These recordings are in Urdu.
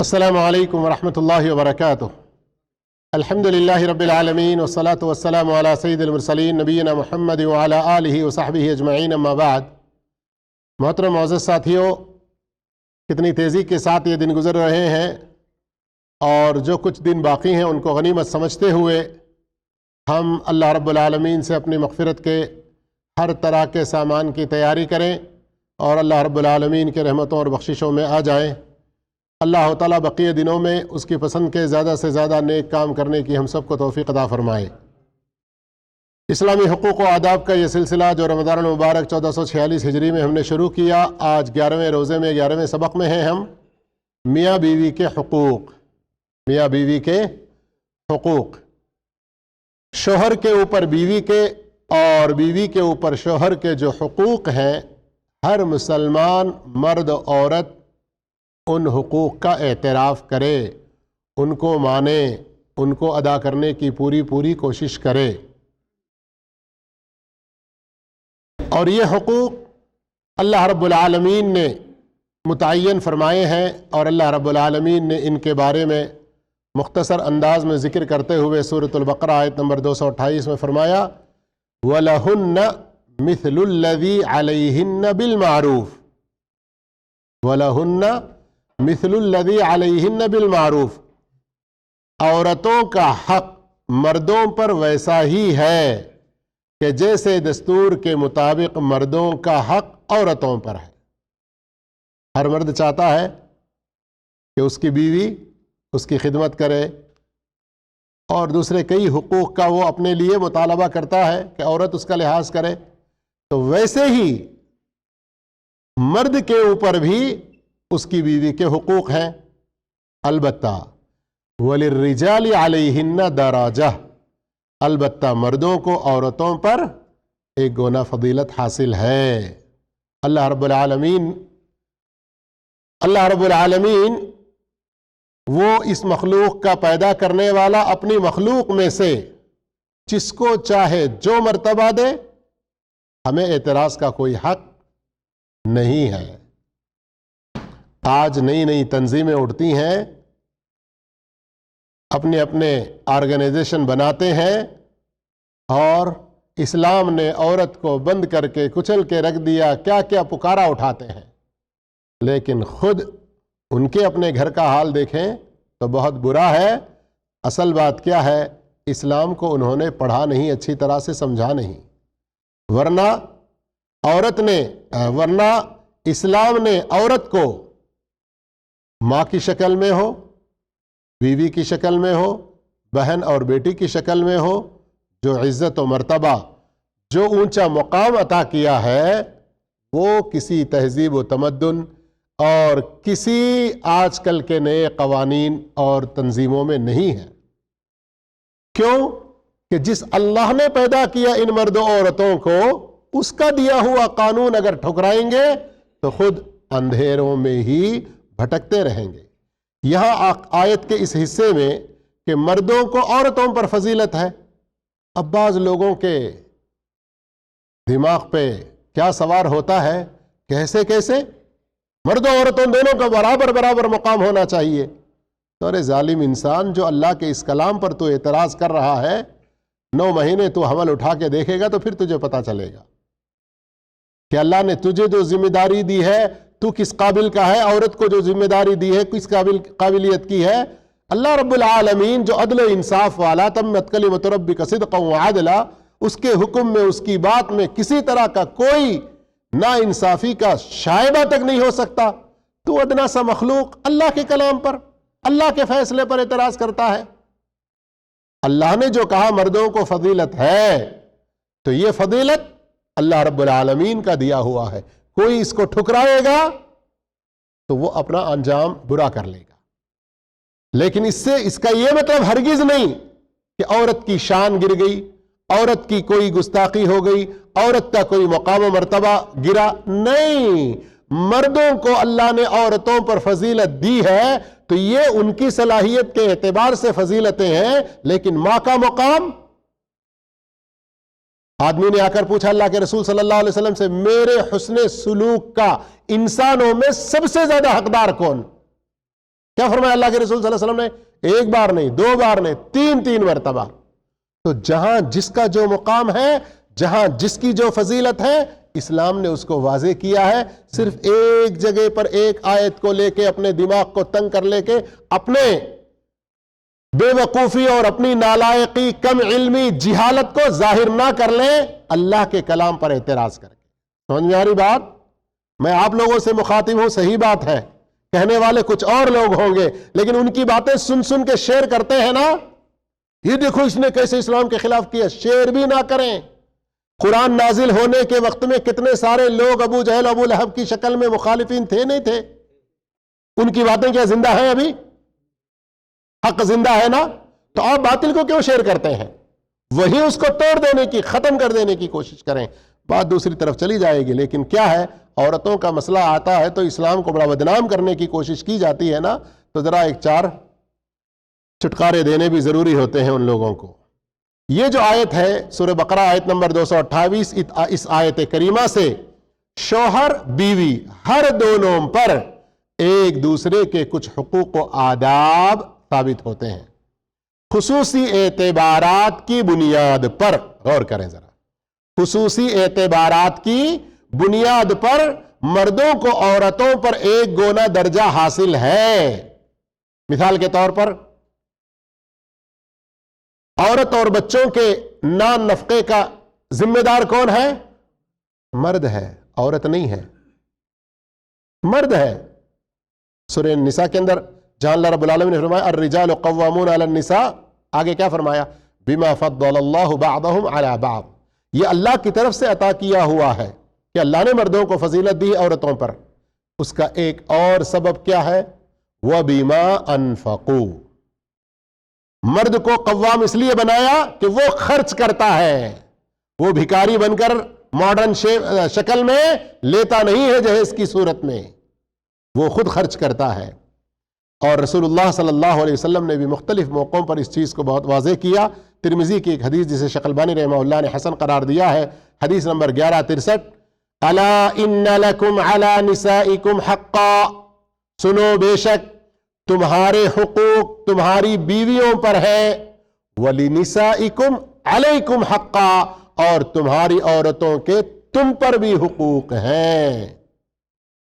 السلام علیکم ورحمۃ اللہ وبرکاتہ۔ الحمد للہ رب العالمین والصلاة والسلام علی سید المرسلین نبینا محمد وعلی آلہ وصحبہ اجمعین، اما بعد۔ محترم معزز ساتھیوں، کتنی تیزی کے ساتھ یہ دن گزر رہے ہیں، اور جو کچھ دن باقی ہیں ان کو غنیمت سمجھتے ہوئے ہم اللہ رب العالمین سے اپنی مغفرت کے ہر طرح کے سامان کی تیاری کریں اور اللہ رب العالمین کے رحمتوں اور بخششوں میں آ جائیں۔ اللہ تعالیٰ بقیہ دنوں میں اس کی پسند کے زیادہ سے زیادہ نیک کام کرنے کی ہم سب کو توفیق عطا فرمائے۔ اسلامی حقوق و آداب کا یہ سلسلہ جو رمضان المبارک 1446 ہجری میں ہم نے شروع کیا، آج 11ویں روزے میں 11ویں سبق میں ہیں ہم۔ میاں بیوی کے حقوق، میاں بیوی کے حقوق، شوہر کے اوپر بیوی کے اور بیوی کے اوپر شوہر کے جو حقوق ہیں، ہر مسلمان مرد عورت ان حقوق کا اعتراف کرے، ان کو مانے، ان کو ادا کرنے کی پوری کوشش کرے۔ اور یہ حقوق اللہ رب العالمین نے متعین فرمائے ہیں، اور اللہ رب العالمین نے ان کے بارے میں مختصر انداز میں ذکر کرتے ہوئے سورۃ البقرہ آیت نمبر 228 میں فرمایا، وَلَهُنَّ مِثْلُ الَّذِي عَلَيْهِنَّ بِالْمَعْرُوفِ، وَلَهُنَّ مثل الذی علیہن بالمعروف، عورتوں کا حق مردوں پر ویسا ہی ہے کہ جیسے دستور کے مطابق مردوں کا حق عورتوں پر ہے۔ ہر مرد چاہتا ہے کہ اس کی بیوی اس کی خدمت کرے، اور دوسرے کئی حقوق کا وہ اپنے لیے مطالبہ کرتا ہے کہ عورت اس کا لحاظ کرے۔ تو ویسے ہی مرد کے اوپر بھی اس کی بیوی کے حقوق ہیں، البتہ وَلِلرِّجَالِ عَلَيْهِنَّ دَرَجَةٌ، البتہ مردوں کو عورتوں پر ایک گونا فضیلت حاصل ہے۔ اللہ رب العالمین وہ اس مخلوق کا پیدا کرنے والا اپنی مخلوق میں سے جس کو چاہے جو مرتبہ دے، ہمیں اعتراض کا کوئی حق نہیں ہے۔ آج نئی تنظیمیں اٹھتی ہیں، اپنے آرگنائزیشن بناتے ہیں، اور اسلام نے عورت کو بند کر کے کچل کے رکھ دیا، کیا کیا پکارا اٹھاتے ہیں، لیکن خود ان کے اپنے گھر کا حال دیکھیں تو بہت برا ہے۔ اصل بات کیا ہے؟ اسلام کو انہوں نے پڑھا نہیں، اچھی طرح سے سمجھا نہیں، ورنہ اسلام نے عورت کو ماں کی شکل میں ہو، بیوی کی شکل میں ہو، بہن اور بیٹی کی شکل میں ہو، جو عزت و مرتبہ، جو اونچا مقام عطا کیا ہے، وہ کسی تہذیب و تمدن اور کسی آج کل کے نئے قوانین اور تنظیموں میں نہیں ہے۔ کیوں کہ جس اللہ نے پیدا کیا ان مرد و عورتوں کو، اس کا دیا ہوا قانون اگر ٹھکرائیں گے تو خود اندھیروں میں ہی بھٹکتے رہیں گے۔ یہاں آیت کے اس حصے میں کہ مردوں کو عورتوں پر فضیلت ہے، اب بعض لوگوں کے دماغ پہ کیا سوار ہوتا ہے، کیسے مرد و عورتوں دونوں کا برابر مقام ہونا چاہیے۔ تو ارے ظالم انسان، جو اللہ کے اس کلام پر تو اعتراض کر رہا ہے، 9 مہینے تو حمل اٹھا کے دیکھے گا تو پھر تجھے پتا چلے گا کہ اللہ نے تجھے جو ذمہ داری دی ہے تو کس قابل کا ہے، عورت کو جو ذمہ داری دی ہے کس قابلیت کی ہے۔ اللہ رب العالمین جو عدل و انصاف والا، تمت کلمۃ ربک صدقا وعدلا، اس کے حکم میں، اس کی بات میں کسی طرح کا کوئی نا انصافی کا شائبہ تک نہیں ہو سکتا۔ تو ادنا سا مخلوق اللہ کے کلام پر، اللہ کے فیصلے پر اعتراض کرتا ہے۔ اللہ نے جو کہا مردوں کو فضیلت ہے، تو یہ فضیلت اللہ رب العالمین کا دیا ہوا ہے۔ کوئی اس کو ٹھکرائے گا تو وہ اپنا انجام برا کر لے گا، لیکن اس کا یہ مطلب ہرگز نہیں کہ عورت کی شان گر گئی، عورت کی کوئی گستاخی ہو گئی، عورت کا کوئی مقام و مرتبہ گرا، نہیں۔ مردوں کو اللہ نے عورتوں پر فضیلت دی ہے تو یہ ان کی صلاحیت کے اعتبار سے فضیلتیں ہیں، لیکن ماں کا مقام، آدمی نے آ کر پوچھا اللہ کے رسول صلی اللہ علیہ وسلم سے، میرے حسن سلوک کا انسانوں میں سب سے زیادہ حقدار کون؟ کیا فرمایا اللہ کے رسول صلی اللہ علیہ وسلم نے؟ ایک بار نہیں، دو بار نہیں، تین مرتبہ۔ تو جہاں جس کا جو مقام ہے، جہاں جس کی جو فضیلت ہے، اسلام نے اس کو واضح کیا ہے۔ صرف ایک جگہ پر ایک آیت کو لے کے اپنے دماغ کو تنگ کر لے کے اپنے بے وقوفی اور اپنی نالائقی، کم علمی، جہالت کو ظاہر نہ کر لیں اللہ کے کلام پر اعتراض کر کے۔ سمجھ میں آ رہی بات؟ میں آپ لوگوں سے مخاطب ہوں، صحیح بات ہے، کہنے والے کچھ اور لوگ ہوں گے، لیکن ان کی باتیں سن سن کے شیئر کرتے ہیں نا، یہ دیکھو اس نے کیسے اسلام کے خلاف کیا۔ شیئر بھی نہ کریں۔ قرآن نازل ہونے کے وقت میں کتنے سارے لوگ ابو جہل، ابو لہب کی شکل میں مخالفین تھے نہیں تھے؟ ان کی باتیں کیا زندہ ہیں؟ ابھی حق زندہ ہے نا؟ تو آپ باطل کو کیوں شیئر کرتے ہیں؟ وہی اس کو توڑ دینے کی، ختم کر دینے کی کوشش کریں، بات دوسری طرف چلی جائے گی۔ لیکن کیا ہے، عورتوں کا مسئلہ آتا ہے تو اسلام کو بڑا بدنام کرنے کی کوشش کی جاتی ہے نا، تو ذرا ایک چار چھٹکارے دینے بھی ضروری ہوتے ہیں ان لوگوں کو۔ یہ جو آیت ہے سورہ بقرہ آیت نمبر 228، اس آیت کریمہ سے شوہر بیوی ہر دونوں پر ایک دوسرے کے کچھ حقوق و آداب ثابت ہوتے ہیں، خصوصی اعتبارات کی بنیاد پر۔ غور کریں ذرا، خصوصی اعتبارات کی بنیاد پر مردوں کو عورتوں پر ایک گونا درجہ حاصل ہے۔ مثال کے طور پر عورت اور بچوں کے نان نفقے کا ذمہ دار کون ہے؟ مرد ہے، عورت نہیں ہے، مرد ہے۔ سورہ النساء کے اندر جہاں اللہ رب العالمین نے فرمایا الرجال قوامون علی النساء، آگے کیا فرمایا؟ بما فضل اللہ بعضهم علی بعض، یہ اللہ کی طرف سے عطا کیا ہوا ہے کہ اللہ نے مردوں کو فضیلت دی عورتوں پر۔ اس کا ایک اور سبب کیا ہے؟ وَبِمَا أَنفَقُوا، مرد کو قوام اس لیے بنایا کہ وہ خرچ کرتا ہے، وہ بھکاری بن کر ماڈرن شکل میں لیتا نہیں ہے جہیز کی صورت میں، وہ خود خرچ کرتا ہے۔ اور رسول اللہ صلی اللہ علیہ وسلم نے بھی مختلف موقعوں پر اس چیز کو بہت واضح کیا۔ ترمذی کی ایک حدیث جسے شیخ البانی رحمہ اللہ نے حسن قرار دیا ہے، حدیث نمبر 1163، الا ان لکم علی نسائکم حقا، سنو بے شک تمہارے حقوق تمہاری بیویوں پر ہے، وَلِنِسَائِكُمْ عَلَيْكُمْ حَقًّا، اور تمہاری عورتوں کے تم پر بھی حقوق ہیں۔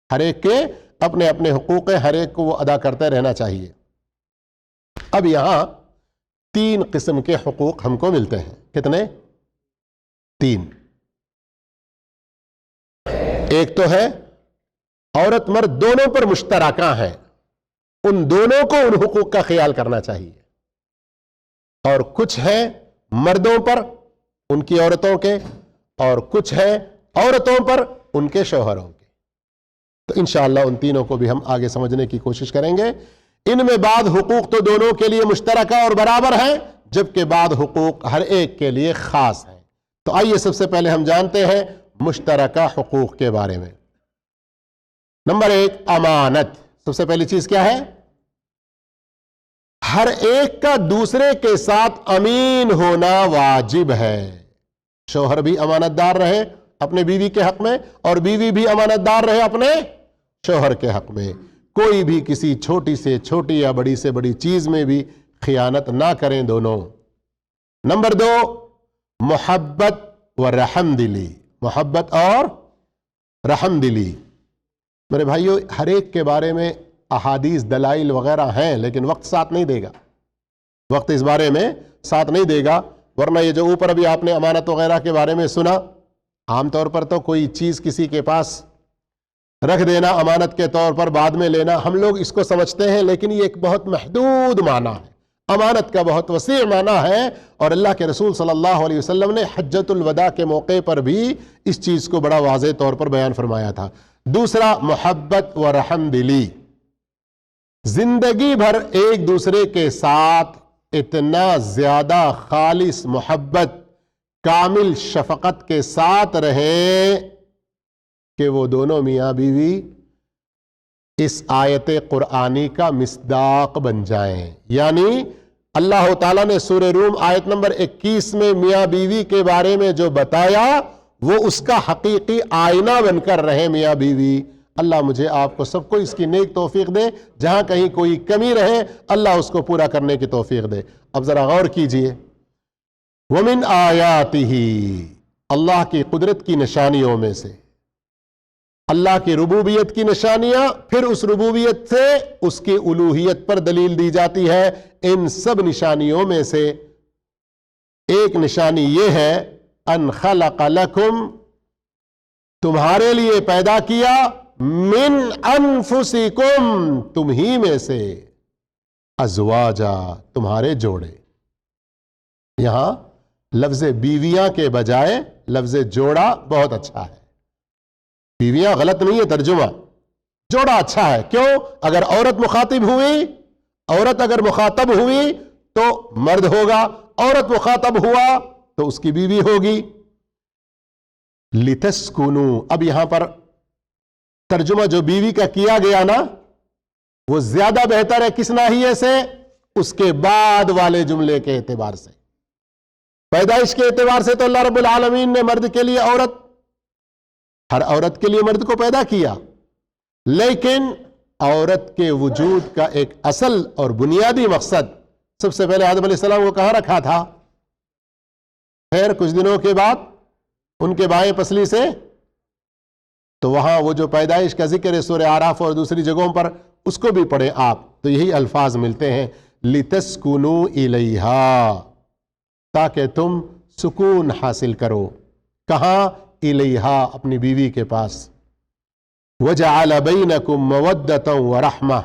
ہر ایک کے اپنے اپنے حقوق ہیں، ہر ایک کو وہ ادا کرتے رہنا چاہیے۔ اب یہاں تین قسم کے حقوق ہم کو ملتے ہیں۔ کتنے؟ تین۔ ایک تو ہے عورت مرد دونوں پر مشترکہ ہیں، ان دونوں کو ان حقوق کا خیال کرنا چاہیے، اور کچھ ہے مردوں پر ان کی عورتوں کے، اور کچھ ہے عورتوں پر ان کے شوہروں کے۔ تو انشاءاللہ ان تینوں کو بھی ہم آگے سمجھنے کی کوشش کریں گے۔ ان میں بعض حقوق تو دونوں کے لیے مشترکہ اور برابر ہیں، جبکہ بعض حقوق ہر ایک کے لیے خاص ہیں۔ تو آئیے سب سے پہلے ہم جانتے ہیں مشترکہ حقوق کے بارے میں۔ نمبر 1، امانت۔ سب سے پہلی چیز کیا ہے؟ ہر ایک کا دوسرے کے ساتھ امین ہونا واجب ہے۔ شوہر بھی امانت دار رہے اپنے بیوی کے حق میں، اور بیوی بھی امانت دار رہے اپنے شوہر کے حق میں۔ کوئی بھی کسی چھوٹی سے چھوٹی یا بڑی سے بڑی چیز میں بھی خیانت نہ کریں دونوں۔ نمبر 2، محبت و رحم دلی۔ محبت اور رحم دلی۔ میرے بھائیو، ہر ایک کے بارے میں احادیث دلائل وغیرہ ہیں، لیکن وقت ساتھ نہیں دے گا، وقت اس بارے میں ساتھ نہیں دے گا۔ ورنہ یہ جو اوپر ابھی آپ نے امانت وغیرہ کے بارے میں سنا، عام طور پر تو کوئی چیز کسی کے پاس رکھ دینا امانت کے طور پر، بعد میں لینا، ہم لوگ اس کو سمجھتے ہیں، لیکن یہ ایک بہت محدود معنی ہے۔ امانت کا بہت وسیع معنی ہے، اور اللہ کے رسول صلی اللہ علیہ وسلم نے حجۃ الوداع کے موقع پر بھی اس چیز کو بڑا واضح طور پر بیان فرمایا تھا۔ دوسرا، محبت و رحم دلی۔ زندگی بھر ایک دوسرے کے ساتھ اتنا زیادہ خالص محبت، کامل شفقت کے ساتھ رہے کہ وہ دونوں میاں بیوی اس آیت قرآنی کا مصداق بن جائیں۔ یعنی اللہ تعالیٰ نے سورہ روم آیت نمبر 21 میں میاں بیوی کے بارے میں جو بتایا، وہ اس کا حقیقی آئینہ بن کر رہے میاں بیوی اللہ مجھے آپ کو سب کو اس کی نیک توفیق دے، جہاں کہیں کوئی کمی رہے اللہ اس کو پورا کرنے کی توفیق دے۔ اب ذرا غور کیجئے، وَمِنْ آیَاتِهِ، اللہ کی قدرت کی نشانیوں میں سے، اللہ کی ربوبیت کی نشانیاں، پھر اس ربوبیت سے اس کی الوہیت پر دلیل دی جاتی ہے۔ ان سب نشانیوں میں سے ایک نشانی یہ ہے، ان خلق لکم، تمہارے لیے پیدا کیا، من انفسکم، تم ہی میں سے، ازواجا، تمہارے جوڑے۔ یہاں لفظ بیویاں کے بجائے لفظ جوڑا بہت اچھا ہے۔ بیویاں غلط نہیں ہے ترجمہ، جوڑا اچھا ہے۔ کیوں؟ اگر عورت مخاطب ہوئی، عورت اگر مخاطب ہوئی تو مرد ہوگا، عورت مخاطب ہوا تو اس کی بیوی ہوگی۔ لِتَسْكُنُوا، اب یہاں پر ترجمہ جو بیوی کا کیا گیا نا وہ زیادہ بہتر ہے۔ کس ناحیے سے؟ اس کے بعد والے جملے کے اعتبار سے۔ پیدائش کے اعتبار سے تو اللہ رب العالمین نے مرد کے لیے عورت، ہر عورت کے لیے مرد کو پیدا کیا، لیکن عورت کے وجود کا ایک اصل اور بنیادی مقصد سب سے پہلے آدم علیہ السلام کو کہاں رکھا تھا؟ پھر کچھ دنوں کے بعد ان کے بائیں پسلی سے، تو وہاں وہ جو پیدائش کا ذکر ہے سورہ اعراف اور دوسری جگہوں پر، اس کو بھی پڑھیں آپ تو یہی الفاظ ملتے ہیں، لِتَسْكُنُوا إِلَيْهَا، تاکہ تم سکون حاصل کرو۔ کہاں؟ الیہا، اپنی بیوی کے پاس۔ وَجَعَلَ بَيْنَكُمْ مَوَدَّةً وَرَحْمَةً،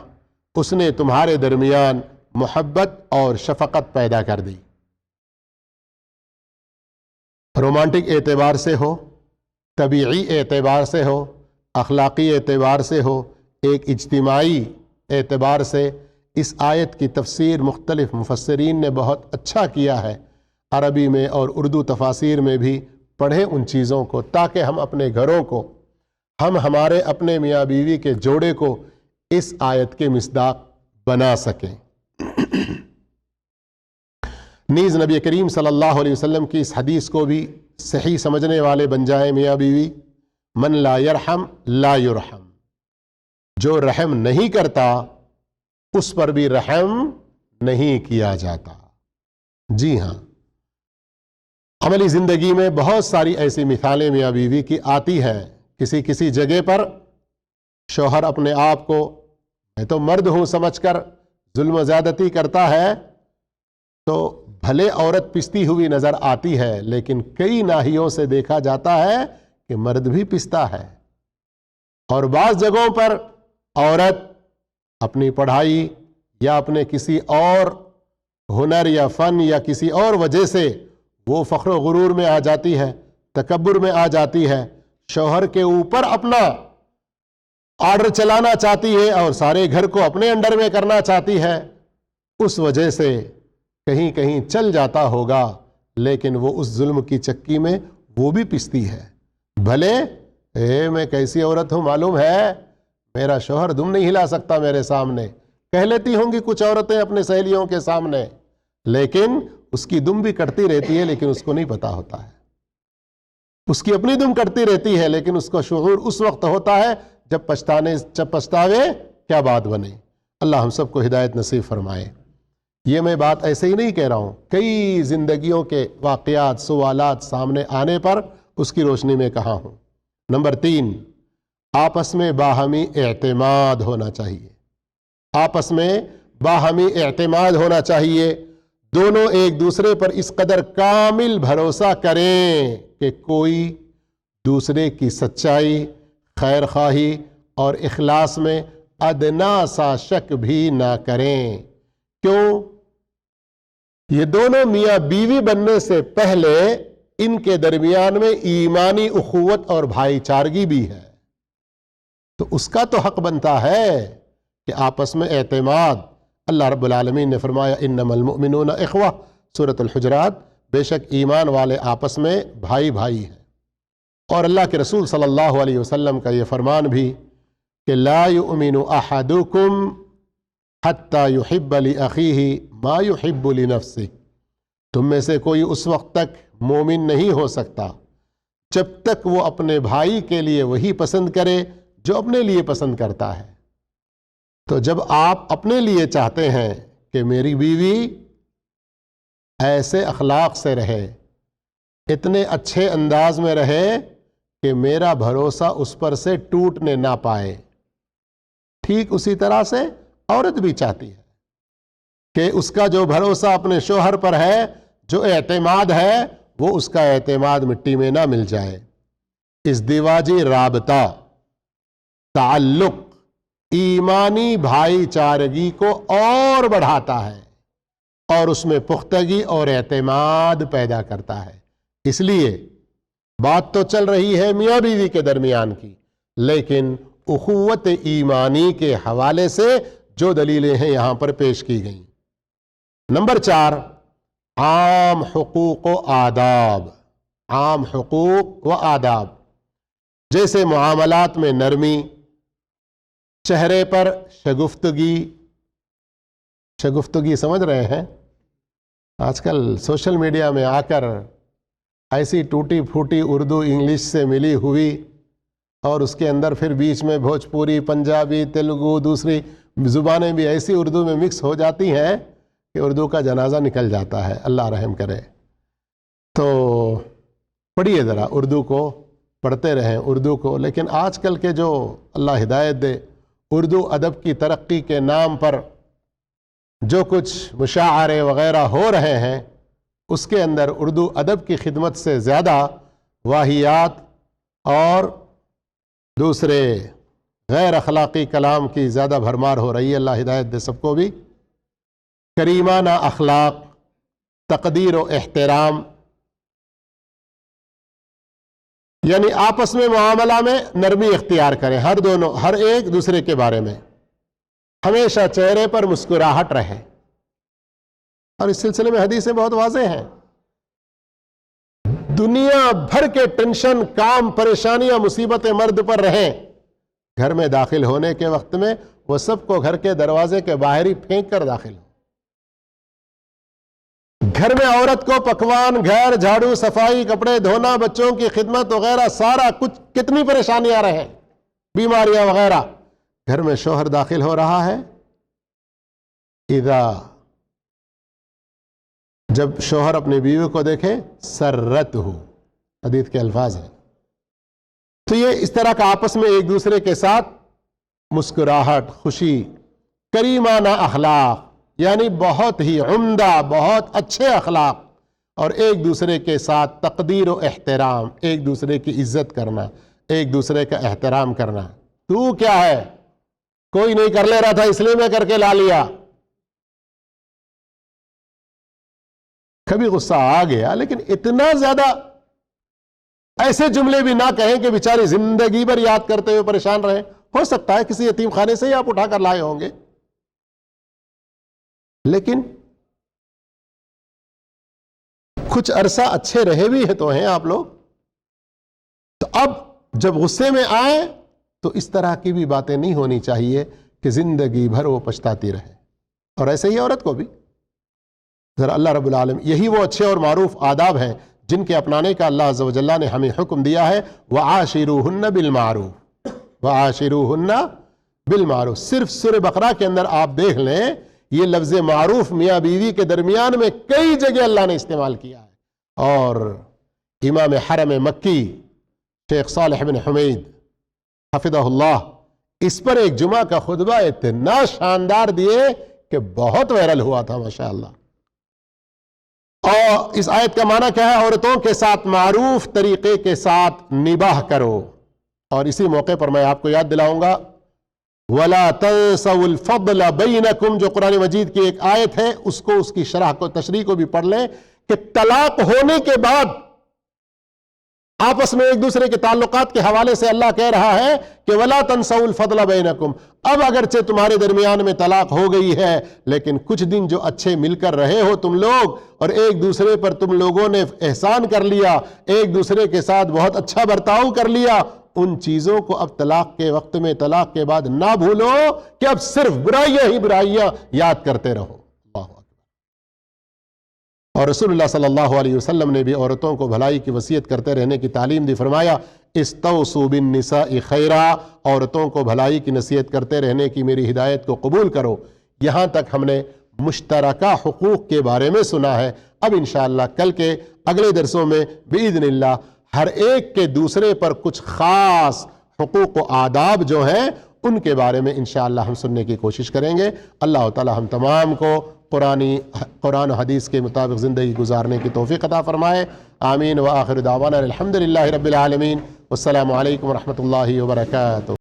اس نے تمہارے درمیان محبت اور شفقت پیدا کر دی۔ رومانٹک اعتبار سے ہو، طبیعی اعتبار سے ہو، اخلاقی اعتبار سے ہو، ایک اجتماعی اعتبار سے، اس آیت کی تفسیر مختلف مفسرین نے بہت اچھا کیا ہے۔ عربی میں اور اردو تفاسیر میں بھی پڑھیں ان چیزوں کو، تاکہ ہم اپنے گھروں کو، ہم ہمارے اپنے میاں بیوی کے جوڑے کو اس آیت کے مصداق بنا سکیں۔ نیز نبی کریم صلی اللہ علیہ وسلم کی اس حدیث کو بھی صحیح سمجھنے والے بن جائیں میاں بیوی، من لا یرحم لا یرحم، جو رحم نہیں کرتا اس پر بھی رحم نہیں کیا جاتا۔ جی ہاں، عملی زندگی میں بہت ساری ایسی مثالیں میاں بیوی کی آتی ہیں۔ کسی کسی جگہ پر شوہر اپنے آپ کو میں تو مرد ہوں سمجھ کر ظلم و زیادتی کرتا ہے، تو بھلے عورت پستی ہوئی نظر آتی ہے، لیکن کئی ناحیوں سے دیکھا جاتا ہے کہ مرد بھی پستا ہے۔ اور بعض جگہوں پر عورت اپنی پڑھائی یا اپنے کسی اور ہنر یا فن یا کسی اور وجہ سے وہ فخر و غرور میں آ جاتی ہے، تکبر میں آ جاتی ہے، شوہر کے اوپر اپنا آرڈر چلانا چاہتی ہے اور سارے گھر کو اپنے انڈر میں کرنا چاہتی ہے۔ اس وجہ سے کہیں کہیں چل جاتا ہوگا، لیکن وہ اس ظلم کی چکی میں وہ بھی پستی ہے۔ بھلے میں کیسی عورت ہوں معلوم ہے، میرا شوہر دم نہیں ہلا سکتا میرے سامنے، کہہ لیتی ہوں گی کچھ عورتیں اپنے سہیلیوں کے سامنے، لیکن اس کی دم بھی کٹتی رہتی ہے، لیکن اس کو نہیں پتا ہوتا ہے۔ اس کی اپنی دم کٹتی رہتی ہے، لیکن اس کو شعور اس وقت ہوتا ہے جب پچھتاوے کیا بات بنے۔ اللہ ہم سب کو ہدایت نصیب فرمائے۔ یہ میں بات ایسے ہی نہیں کہہ رہا ہوں، کئی زندگیوں کے واقعات، سوالات سامنے آنے پر اس کی روشنی میں کہا ہوں۔ نمبر 3، آپس میں باہمی اعتماد ہونا چاہیے۔ آپس میں باہمی اعتماد ہونا چاہیے، دونوں ایک دوسرے پر اس قدر کامل بھروسہ کریں کہ کوئی دوسرے کی سچائی، خیر خواہی اور اخلاص میں ادنا سا شک بھی نہ کریں۔ کیوں؟ یہ دونوں میاں بیوی بننے سے پہلے ان کے درمیان میں ایمانی اخوت اور بھائی چارگی بھی ہے، تو اس کا تو حق بنتا ہے کہ آپس میں اعتماد۔ اللہ رب العالمین نے فرمایا انما المؤمنون اخوہ، سورۃ الحجرات، بے شک ایمان والے آپس میں بھائی بھائی ہیں۔ اور اللہ کے رسول صلی اللہ علیہ وسلم کا یہ فرمان بھی کہ لا یؤمن احدکم حتی یحب لأخیہ ما یحب لنفسہ، تم میں سے کوئی اس وقت تک مومن نہیں ہو سکتا جب تک وہ اپنے بھائی کے لیے وہی پسند کرے جو اپنے لیے پسند کرتا ہے۔ تو جب آپ اپنے لیے چاہتے ہیں کہ میری بیوی ایسے اخلاق سے رہے، اتنے اچھے انداز میں رہے کہ میرا بھروسہ اس پر سے ٹوٹنے نہ پائے، ٹھیک اسی طرح سے عورت بھی چاہتی ہے کہ اس کا جو بھروسہ اپنے شوہر پر ہے، جو اعتماد ہے، وہ اس کا اعتماد مٹی میں نہ مل جائے۔ ازدواجی رابطہ، تعلق ایمانی بھائی چارگی کو اور بڑھاتا ہے اور اس میں پختگی اور اعتماد پیدا کرتا ہے۔ اس لیے بات تو چل رہی ہے میاں بیوی کے درمیان کی، لیکن اخوت ایمانی کے حوالے سے جو دلیلیں ہیں یہاں پر پیش کی گئیں۔ نمبر 4، عام حقوق و آداب۔ عام حقوق و آداب جیسے معاملات میں نرمی، چہرے پر شگفتگی۔ شگفتگی سمجھ رہے ہیں؟ آج کل سوشل میڈیا میں آ کر ایسی ٹوٹی پھوٹی اردو انگلش سے ملی ہوئی، اور اس کے اندر پھر بیچ میں بھوجپوری، پنجابی، تیلگو، دوسری زبانیں بھی ایسی اردو میں مکس ہو جاتی ہیں کہ اردو کا جنازہ نکل جاتا ہے، اللہ رحم کرے۔ تو پڑھیے ذرا، اردو کو پڑھتے رہیں اردو کو۔ لیکن آج کل کے جو اللہ ہدایت دے اردو ادب کی ترقی کے نام پر جو کچھ مشاعرے وغیرہ ہو رہے ہیں، اس کے اندر اردو ادب کی خدمت سے زیادہ واہیات اور دوسرے غیر اخلاقی کلام کی زیادہ بھرمار ہو رہی ہے، اللہ ہدایت دے سب کو بھی۔ کریمانہ اخلاق، تقدیر و احترام، یعنی آپس میں معاملہ میں نرمی اختیار کریں، ہر ایک دوسرے کے بارے میں ہمیشہ چہرے پر مسکراہٹ رہے۔ اور اس سلسلے میں حدیثیں بہت واضح ہیں۔ دنیا بھر کے ٹینشن، کام، پریشانیاں، مصیبتیں مرد پر رہیں، گھر میں داخل ہونے کے وقت میں وہ سب کو گھر کے دروازے کے باہر ہی پھینک کر داخل ہو۔ گھر میں عورت کو پکوان، گھر، جھاڑو، صفائی، کپڑے دھونا، بچوں کی خدمت وغیرہ سارا کچھ، کتنی پریشانیاں رہیں، بیماریاں وغیرہ، گھر میں شوہر داخل ہو رہا ہے، جب شوہر اپنی بیوی کو دیکھے سرت ہو، حدیث کے الفاظ ہیں۔ تو یہ اس طرح کا آپس میں ایک دوسرے کے ساتھ مسکراہٹ، خوشی، کریمانہ اخلاق، یعنی بہت ہی عمدہ، بہت اچھے اخلاق، اور ایک دوسرے کے ساتھ تقدیر و احترام، ایک دوسرے کی عزت کرنا، ایک دوسرے کا احترام کرنا۔ تو کیا ہے، کوئی نہیں کر لے رہا تھا اس لیے میں کر کے لا لیا۔ کبھی غصہ آ گیا، لیکن اتنا زیادہ ایسے جملے بھی نہ کہیں کہ بیچاری زندگی بھر یاد کرتے ہوئے پریشان رہے۔ ہو سکتا ہے کسی یتیم خانے سے ہی آپ اٹھا کر لائے ہوں گے، لیکن کچھ عرصہ اچھے رہے بھی تو ہیں آپ لوگ۔ تو اب جب غصے میں آئے تو اس طرح کی بھی باتیں نہیں ہونی چاہیے کہ زندگی بھر وہ پچھتاتی رہے۔ اور ایسے ہی عورت کو بھی ذرا اللہ رب العالمین، یہی وہ اچھے اور معروف آداب ہیں جن کے اپنانے کا اللہ عز و جل نے ہمیں حکم دیا ہے۔ وَعَاشِرُوهُنَّ بِالْمَعْرُوفِ، وَعَاشِرُوهُنَّ بِالْمَعْرُوفِ۔ صرف سورہ بقرہ کے اندر آپ دیکھ لیں، یہ لفظ معروف میاں بیوی کے درمیان میں کئی جگہ اللہ نے استعمال کیا ہے۔ اور امام حرم مکی شیخ صالح بن حمید حفظہ اللہ اس پر ایک جمعہ کا خطبہ اتنا شاندار دیے کہ بہت وائرل ہوا تھا ماشاءاللہ۔ اور اس آیت کا معنی کیا ہے؟ عورتوں کے ساتھ معروف طریقے کے ساتھ نباہ کرو۔ اور اسی موقع پر میں آپ کو یاد دلاؤں گا، وَلَا تَنْسَوْا الْفَضْلَ بَيْنَكُمْ، جو قرآن مجید کی ایک آیت ہے، اس کو، اس کی شرح کو، تشریح کو بھی پڑھ لیں کہ طلاق ہونے کے بعد آپس میں ایک دوسرے کے تعلقات کے حوالے سے اللہ کہہ رہا ہے کہ وَلَا تَنْسَوْا الْفَضْلَ بَيْنَكُمْ۔ اب اگرچہ تمہارے درمیان میں طلاق ہو گئی ہے، لیکن کچھ دن جو اچھے مل کر رہے ہو تم لوگ، اور ایک دوسرے پر تم لوگوں نے احسان کر لیا، ایک دوسرے کے ساتھ بہت اچھا برتاؤ کر لیا، ان چیزوں کو اب طلاق کے وقت میں، طلاق کے بعد نہ بھولو کہ اب صرف برائیاں ہی برائیاں یاد کرتے رہو۔ اور رسول اللہ صلی اللہ علیہ وسلم نے بھی عورتوں کو بھلائی کی وصیت کرتے رہنے کی تعلیم دی، فرمایا استوصوا بالنساء خیرا، عورتوں کو بھلائی کی نصیحت کرتے رہنے کی میری ہدایت کو قبول کرو۔ یہاں تک ہم نے مشترکہ حقوق کے بارے میں سنا ہے۔ اب انشاءاللہ کل کے اگلے درسوں میں باذن اللہ ہر ایک کے دوسرے پر کچھ خاص حقوق و آداب جو ہیں ان کے بارے میں انشاءاللہ ہم سننے کی کوشش کریں گے۔ اللہ تعالی ہم تمام کو قرآن و حدیث کے مطابق زندگی گزارنے کی توفیق عطا فرمائے۔ آمین۔ وآخر دعوانا الحمدللہ رب العالمین۔ والسلام علیکم ورحمۃ اللہ وبرکاتہ۔